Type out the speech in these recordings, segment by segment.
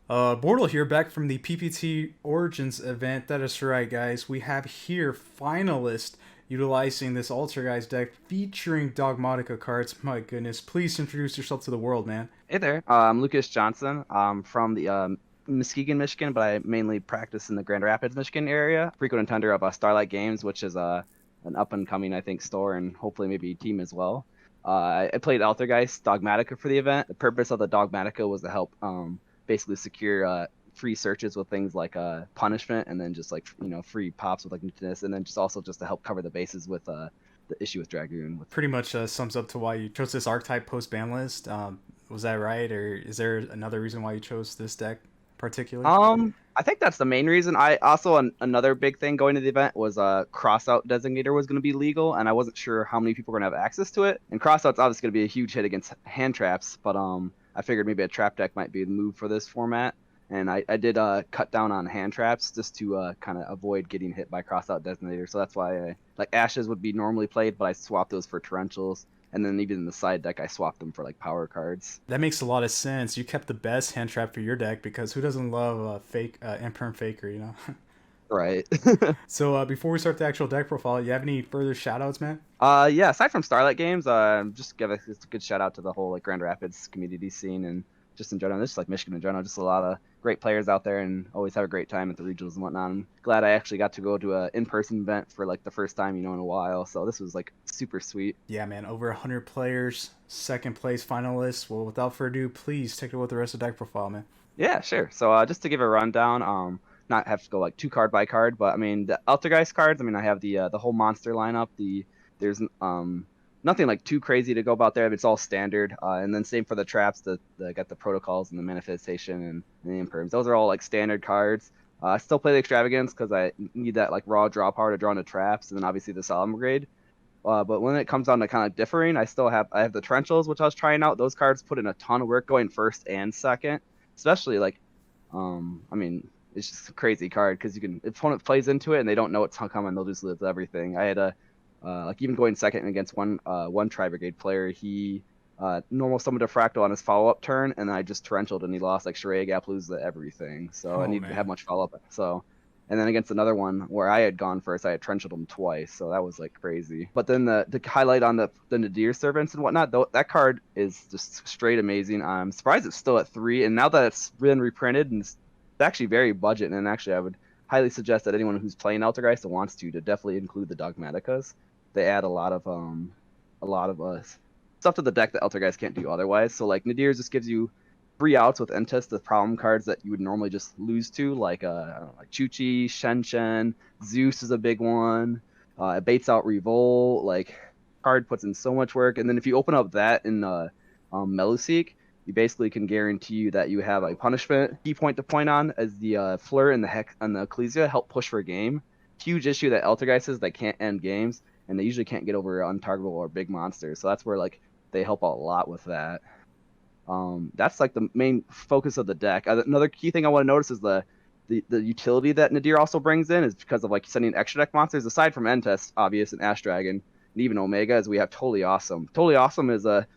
Bortle here, back from the PPT Origins event. That is right, guys. We have here finalists utilizing this Altergeist deck featuring Dogmatika cards. My goodness, please introduce yourself to the world, man. Hey there, I'm Lucas Johnson. I'm from the Muskegon, Michigan, but I mainly practice in the Grand Rapids, Michigan area. Frequent attender of Starlight Games, which is an up and coming, I think, store and hopefully maybe team as well. I played Altergeist Dogmatika for the event. The purpose of the Dogmatika was to help basically secure free searches with things like punishment, and then just like free pops with like Newtonus, and then just also just to help cover the bases with the issue with Dragoon. With Pretty much sums up to why you chose this archetype post ban list. Was that right, or is there another reason why you chose this deck particularly? I think that's the main reason. I also another big thing going to the event was crossout designator was going to be legal, and I wasn't sure how many people were going to have access to it. And crossout's obviously going to be a huge hit against hand traps, but I figured maybe a trap deck might be the move for this format. And I did cut down on hand traps just to kind of avoid getting hit by crossout designator. So that's why like ashes would be normally played, but I swapped those for torrentials. And then even in the side deck, I swapped them for like power cards. That makes a lot of sense. You kept the best hand trap for your deck because who doesn't love a fake imperm faker, you know? Right. So before we start the actual deck profile, you have any further shoutouts, man? Yeah, aside from Starlight Games, just give a good shout out to the whole like Grand Rapids community scene and just in general, just like Michigan in general, just a lot of great players out there and always have a great time at the regionals and whatnot. I'm glad I actually got to go to a in-person event for like the first time, in a while. So this was like super sweet. Yeah, man, over 100 players, second place finalists. Well, without further ado, please take a look at the rest of the deck profile, man. Yeah, sure. So just to give a rundown, not have to go like two card by card, but I mean the Altergeist cards. I mean I have the whole monster lineup. There's nothing like too crazy to go about there. But it's all standard. And then same for the traps. The got the protocols and the manifestation and the imperms. Those are all like standard cards. I still play the extravagance because I need that like raw draw power to draw into traps, and then obviously the solemn grade. But when it comes down to kind of differing, I have the torrentials, which I was trying out. Those cards put in a ton of work going first and second, especially like I mean, it's just a crazy card because you can if opponent plays into it and they don't know it's coming, they'll just lose everything. I had a like even going second against one Tri Brigade player, he normal summoned a fractal on his follow up turn, and then I just torrentialed and he lost like Shreya Gap, lose everything. So I Oh, needed to have man. much follow up. So and then against another one where I had gone first, I had torrentialed him twice, so that was like crazy. But then the highlight on the Nadir servants and whatnot, though, that card is just straight amazing. I'm surprised it's still at 3, and now that it's been reprinted and it's actually very budget, and actually I would highly suggest that anyone who's playing Altergeist and wants to definitely include the Dogmatikas. They add a lot of stuff to the deck that Altergeist can't do otherwise. So like Nadir just gives you free outs with Entist, the problem cards that you would normally just lose to, like like Chuchi, Shen, Zeus is a big one. It baits out Revolt, like card puts in so much work, and then if you open up that in Meluseek, you basically can guarantee that you have a punishment key point to point on as the Fleur and the Hex and the Ecclesia help push for a game. Huge issue that Altergeist is they can't end games, and they usually can't get over untargetable or big monsters. So that's where like they help out a lot with that. That's like the main focus of the deck. Another key thing I want to notice is the utility that Nadir also brings in is because of like sending extra deck monsters aside from Entest, obvious, and Ash Dragon, and even Omega, as we have Totally Awesome. Totally Awesome is a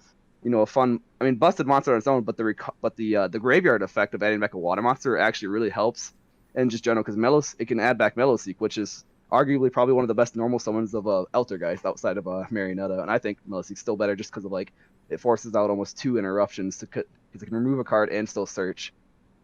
fun. I mean, busted monster on its own, but the graveyard effect of adding back a water monster actually really helps, and just general because Melos it can add back Meloseek, which is arguably probably one of the best normal summons of Eltergeist outside of Marionetta, and I think Meloseek's still better just because of like it forces out almost 2 interruptions because it can remove a card and still search.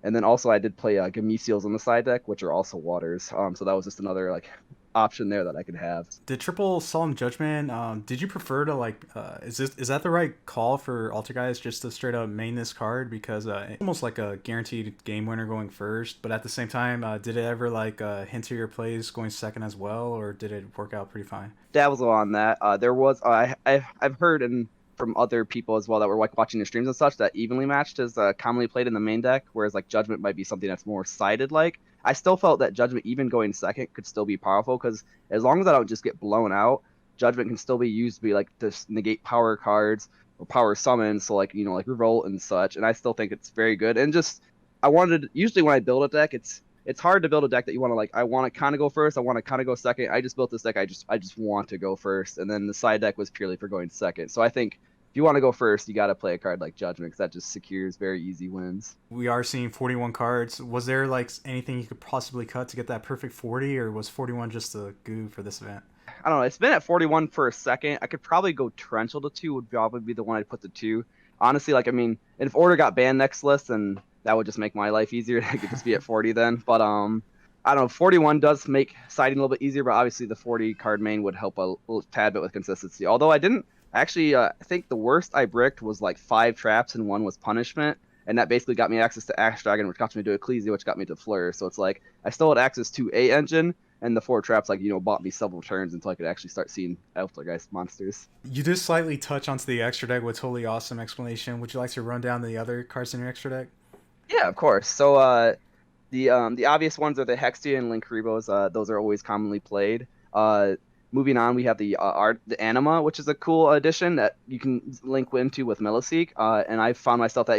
And then also I did play Gameciels on the side deck, which are also waters. So that was just another like option there that I could have. The triple solemn judgment. Did you prefer to like? Is that the right call for Altergeist just to straight up main this card because it's almost like a guaranteed game winner going first, but at the same time, did it ever like hinder your plays going second as well, or did it work out pretty fine? Dabble on that. There was I've heard and from other people as well that were like watching the streams and such that evenly matched is commonly played in the main deck, whereas like Judgment might be something that's more sided. Like I still felt that Judgment even going second could still be powerful because as long as I don't just get blown out, Judgment can still be used to be like to negate power cards or power summons, so like like Revolt and such. And I still think it's very good. And just I wanted usually when I build a deck, it's hard to build a deck that you want to like I want to kind of go first, I want to kind of go second. I just built this deck, I just want to go first, and then the side deck was purely for going second. So I think if you want to go first, you got to play a card like Judgment because that just secures very easy wins. We are seeing 41 cards. Was there like anything you could possibly cut to get that perfect 40, or was 41 just a goo for this event? I don't know. It's been at 41 for a second. I could probably go Torrential to 2 would probably be the one I'd put to 2. Honestly, like I mean, if Order got banned next list, then that would just make my life easier. I could just be at 40 then. But I don't know. 41 does make siding a little bit easier, but obviously the 40 card main would help a little tad bit with consistency. Although I didn't actually, I think the worst I bricked was like 5 traps and 1 was punishment. And that basically got me access to Axe Dragon, which got me to Ecclesia, which got me to Fleur. So it's like I still had access to a engine, and the 4 traps, like, bought me several turns until I could actually start seeing Altergeist monsters. You did slightly touch onto the extra deck with totally awesome explanation. Would you like to run down the other cards in your extra deck? Yeah, of course. So the obvious ones are the Hexia and Linkribos. Those are always commonly played. Moving on, we have the Anima, which is a cool addition that you can link into with Meloseek. And I found myself that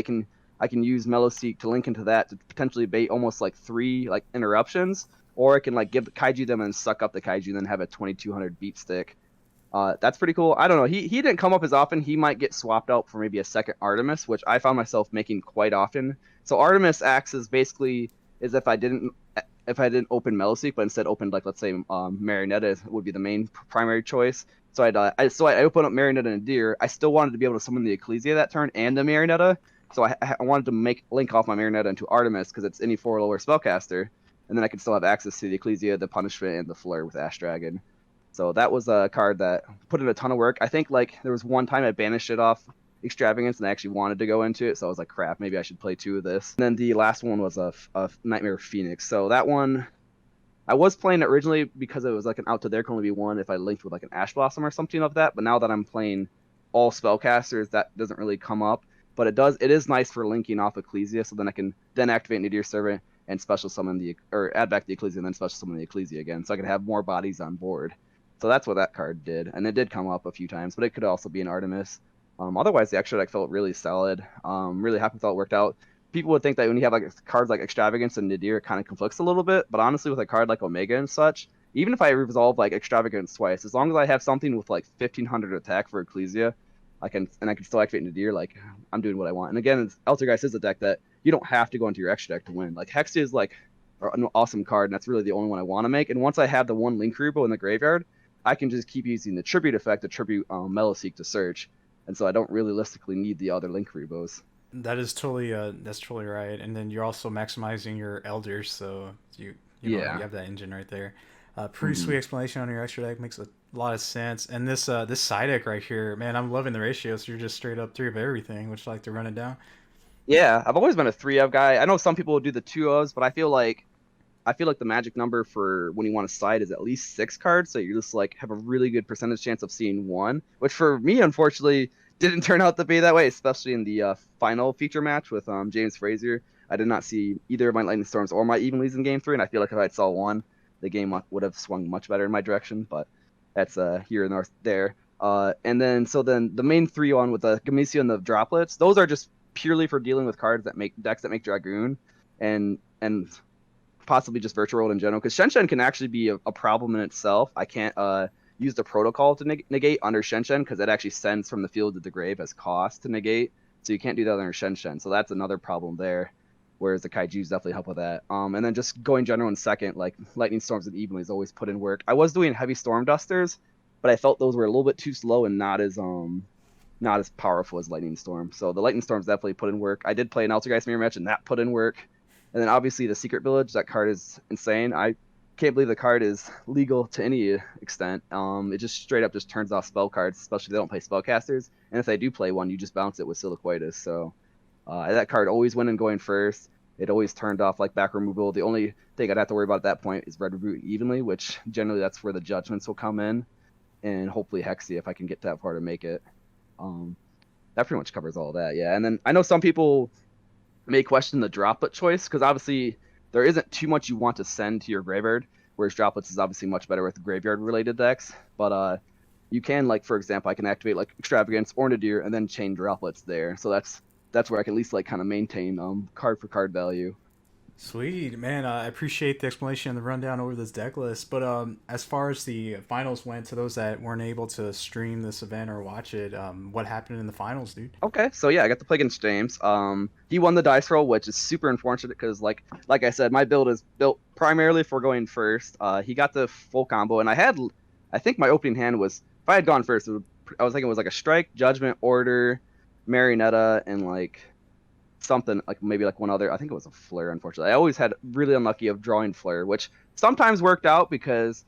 I can use Meloseek to link into that to potentially bait almost like 3 like interruptions, or I can like give the Kaiju them and suck up the Kaiju and then have a 2200 beat stick. That's pretty cool. I don't know. He didn't come up as often. He might get swapped out for maybe a second Artemis, which I found myself making quite often. So Artemis acts as basically as if I didn't open Meloseek, but instead opened like let's say Marionetta would be the main primary choice. So I opened up Marionetta and Deer. I still wanted to be able to summon the Ecclesia that turn and the Marionetta. So I wanted to link off my Marionetta into Artemis because it's any 4 lower spellcaster, and then I could still have access to the Ecclesia, the Punishment, and the Flare with Ash Dragon. So that was a card that put in a ton of work. I think like there was one time I banished it off Extravagance and I actually wanted to go into it, so I was like, crap, maybe I should play 2 of this. And then the last one was a Nightmare Phoenix. So that one, I was playing it originally because it was like an out to there can only be 1 if I linked with like an Ash Blossom or something of that. But now that I'm playing all spellcasters, that doesn't really come up. But it is nice for linking off Ecclesia, so then I can then activate Nadir Servant and special summon or add back the Ecclesia and then special summon the Ecclesia again, so I can have more bodies on board. So that's what that card did, and it did come up a few times, but it could also be an Artemis. Otherwise, the extra deck felt really solid. Really happy with how it worked out. People would think that when you have like cards like Extravagance and Nadir, it kind of conflicts a little bit, but honestly, with a card like Omega and such, even if I resolve like Extravagance twice, as long as I have something with like 1500 attack for Ecclesia, I can still activate Nadir. Like I'm doing what I want. And again, Altergeist is a deck that you don't have to go into your extra deck to win. Like Hexia is like an awesome card, and that's really the only one I want to make. And once I have the 1 Linkrubo in the graveyard, I can just keep using the tribute effect to tribute Meloseek to search, and so I don't realistically need the other Linkrubos. That's totally right. And then you're also maximizing your elders, so you Yeah. have that engine right there. Pretty Mm-hmm. sweet explanation on your extra deck, makes a lot of sense. And this side deck right here, man, I'm loving the ratio. So you're just straight up 3 of everything. Would you like to run it down? Yeah, I've always been a 3 of guy. I know some people would do the 2 ofs, but I feel like the magic number for when you want to side is at least 6 cards, so you just like have a really good percentage chance of seeing 1, which for me unfortunately didn't turn out to be that way, especially in the final feature match with James Frazier. I did not see either of my Lightning Storms or my Evenleys in game 3, and I feel like if I saw 1, the game would have swung much better in my direction, but that's here and there. And then the main 3 on with the Gamisio and the Droplets, those are just purely for dealing with cards that make decks that make Dragoon and possibly just Virtual World in general, because Shen can actually be a problem in itself. I can't use the protocol to negate under Shen because it actually sends from the field to the grave as cost to negate, so you can't do that under Shen. So that's another problem there, whereas the Kaijus definitely help with that. And then just going general in second, like Lightning Storms and Evenly's always put in work. I was doing Heavy Storm Dusters, but I felt those were a little bit too slow and not as powerful as Lightning Storm. So the Lightning Storms definitely put in work. I did play an Altergeist mirror match and that put in work. And then obviously the Secret Village, that card is insane. I can't believe the card is legal to any extent. It just straight up just turns off spell cards, especially if they don't play spellcasters. And if they do play one, you just bounce it with Siliquatus. So that card always went in going first. It always turned off like back removal. The only thing I'd have to worry about at that point is Red Root Evenly, which generally that's where the judgments will come in. And hopefully Hexia if I can get that far to make it. That pretty much covers all of that, yeah. And then I know some people may question the droplet choice, because obviously there isn't too much you want to send to your graveyard, whereas droplets is obviously much better with graveyard related decks. But you can, like, for example, I can activate like Extravagance or Nadir and then chain droplets there. So that's where I can at least like kind of maintain card for card value. Sweet man, I appreciate the explanation and the rundown over this deck list. But as far as the finals went, to those that weren't able to stream this event or watch it, what happened in the finals, dude? Okay, so yeah, I got to play against James. He won the dice roll, which is super unfortunate because, like I said, my build is built primarily for going first. He got the full combo, and I think my opening hand was, if I had gone first, I was thinking it was like a strike, judgment, order, marionetta, and like something like maybe like one other. I think it was a flare. Unfortunately, I always had really unlucky of drawing flare, which sometimes worked out because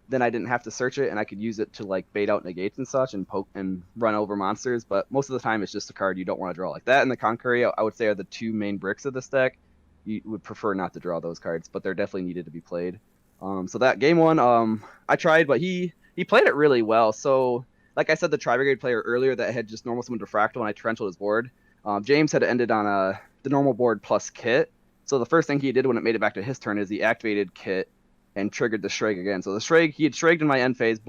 then I didn't have to search it and I could use it to like bait out negates and such and poke and run over monsters. But most of the time, it's just a card you don't want to draw. Like that and the Concurry, I would say, are the two main bricks of this deck. You would prefer not to draw those cards, but they're definitely needed to be played. So that game one, I tried, but he played it really well. So like I said, the Tri-Brigade player earlier that had just normal summon Diffractal and I torrentialed his board. James had ended on the normal board plus Kit. So the first thing he did when it made it back to his turn is he activated Kit and triggered the Shreg again. So the Shreg, he had Shregged in my end phase,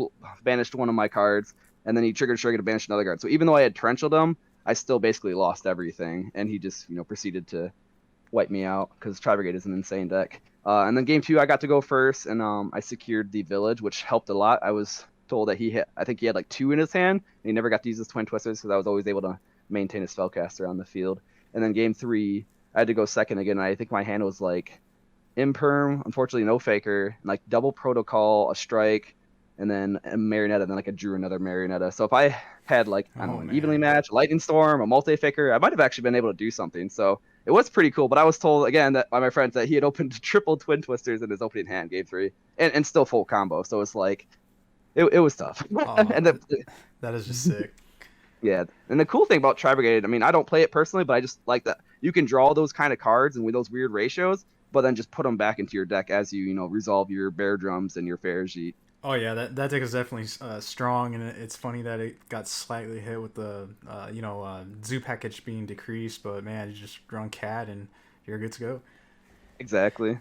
banished one of my cards, and then he triggered Shreg to banish another card. So even though I had torrentialed him, I still basically lost everything, and he just proceeded to wipe me out because Tri-Brigade is an insane deck. And then game two, I got to go first, and I secured the village, which helped a lot. I was told that I think he had like two in his hand, and he never got to use his Twin Twisters because I was always able to maintain a spellcaster on the field. And then game three, I had to go second again, and I think my hand was like Imperm, unfortunately no Faker, like double Protocol, a Strike, and then a Marionetta, and then like I drew another Marionetta. So if I had like, I don't know, an evenly matched, Lightning Storm, a multi-Faker, I might have actually been able to do something. So it was pretty cool, but I was told again that by my friends that he had opened triple Twin Twisters in his opening hand, game three, and still full combo. So it's like, it was tough. Oh, And that is just sick. yeah, and the cool thing about Tri-Brigade, I mean, I don't play it personally, but I just like that you can draw those kind of cards and with those weird ratios, but then just put them back into your deck as you resolve your Bear Drums and your Fairjeet. Oh yeah, that deck is definitely strong, and it's funny that it got slightly hit with the zoo package being decreased. But man, you just run cat and you're good to go. Exactly.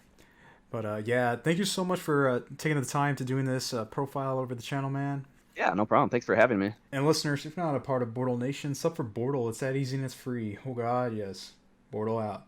But yeah, thank you so much for taking the time to doing this profile over the channel, man. Yeah, no problem. Thanks for having me. And listeners, if you're not a part of Bortle Nation, sub for Bortle. It's that easy and it's free. Oh God, yes. Bortle out.